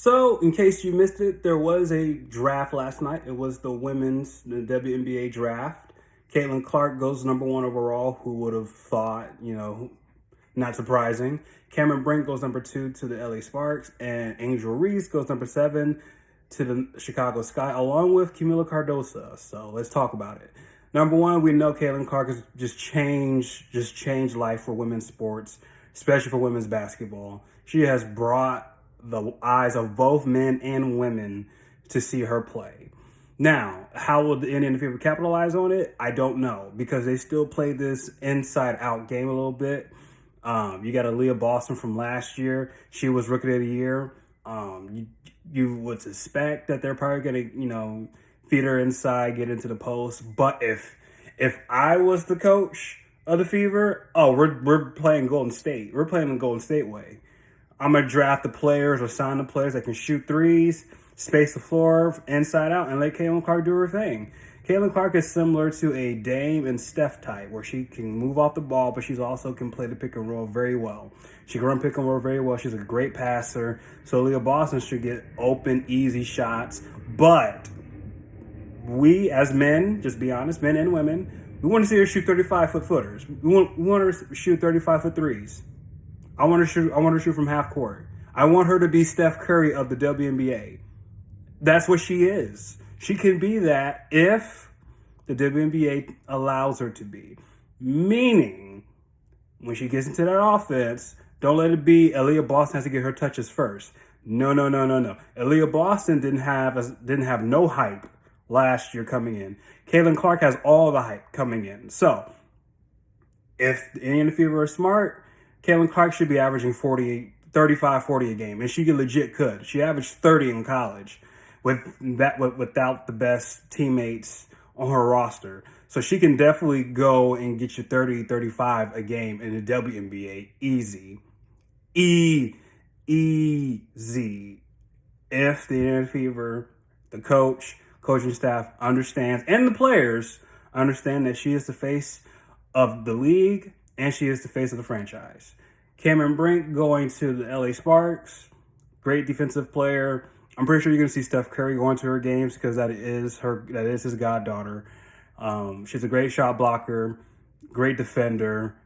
So, in case you missed it, there was a draft last night. It was the WNBA Draft. Caitlin Clark goes number one overall. Who would have thought, not surprising. Cameron Brink goes number two to the LA Sparks, and Angel Reese goes number seven to the Chicago Sky, along with Camila Cardoso. So let's talk about it. Number one, we know Caitlin Clark has just changed life for women's sports, especially for women's basketball. She has brought the eyes of both men and women to see her play. Now, how will the Indiana Fever capitalize on it? I don't know, because they still play this inside-out game a little bit. You got Aaliyah Boston from last year. She was Rookie of the Year. You would suspect that they're probably going to, feed her inside, get into the post. But if I was the coach of the Fever, we're playing Golden State. We're playing the Golden State way. I'm going to draft the players or sign the players that can shoot threes, space the floor inside out, and let Caitlin Clark do her thing. Caitlin Clark is similar to a Dame and Steph type, where she can move off the ball, but she's also can play the pick and roll very well. She can run pick and roll very well. She's a great passer. So Leah Boston should get open, easy shots. But we as men, just be honest, men and women, we want to see her shoot 35-foot footers. We want her to shoot 35-foot threes. I want to shoot from half court. I want her to be Steph Curry of the WNBA. That's what she is. She can be that if the WNBA allows her to be. Meaning, when she gets into that offense, don't let it be Aaliyah Boston has to get her touches first. No. Aaliyah Boston didn't have no hype last year coming in. Caitlin Clark has all the hype coming in. So, if the Indiana Fever are smart, Caitlin Clark should be averaging 35, 40 a game, and she legit could. She averaged 30 in college without the best teammates on her roster. So she can definitely go and get you 30, 35 a game in the WNBA. Easy. Easy. If the Indiana Fever, the coaching staff understands, and the players understand that she is the face of the league, and she is the face of the franchise. Cameron Brink going to the LA Sparks. Great defensive player. I'm pretty sure you're going to see Steph Curry going to her games because that is his goddaughter. She's a great shot blocker, great defender.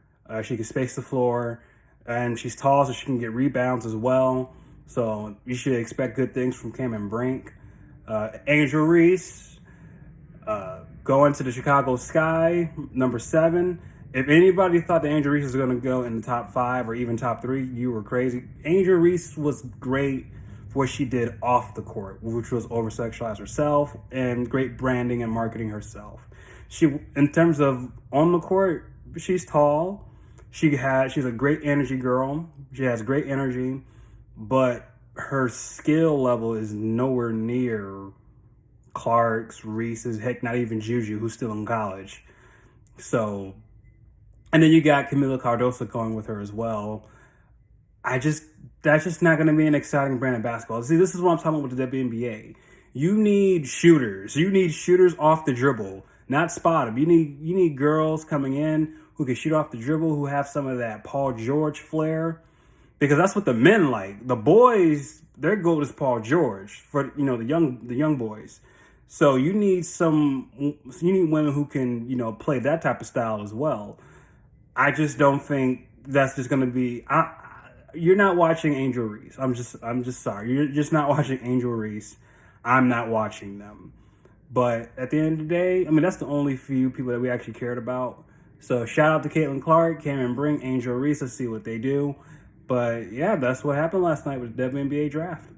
She can space the floor, and she's tall, so she can get rebounds as well. So you should expect good things from Cameron Brink. Angel Reese going to the Chicago Sky, number 7. If anybody thought that Angel Reese was going to go in the top 5 or even top 3, you were crazy. Angel Reese was great for what she did off the court, which was over-sexualize herself and great branding and marketing herself. In terms of on the court, she's tall. She's a great energy girl. She has great energy, but her skill level is nowhere near Clark's, Reese's, heck, not even Juju, who's still in college. So, and then you got Camila Cardoso going with her as well. That's just not going to be an exciting brand of basketball. See, this is what I'm talking about with the WNBA. You need shooters. You need shooters off the dribble, not spot them. You need girls coming in who can shoot off the dribble, who have some of that Paul George flair, because that's what the men like. The boys, their goal is Paul George for the young boys. So you need women who can play that type of style as well. I just don't think that's just going to be. You're not watching Angel Reese. I'm just sorry. You're just not watching Angel Reese. I'm not watching them. But at the end of the day, that's the only few people that we actually cared about. So shout out to Caitlin Clark, Cameron Brink, Angel Reese. Let's see what they do. But yeah, that's what happened last night with the WNBA Draft.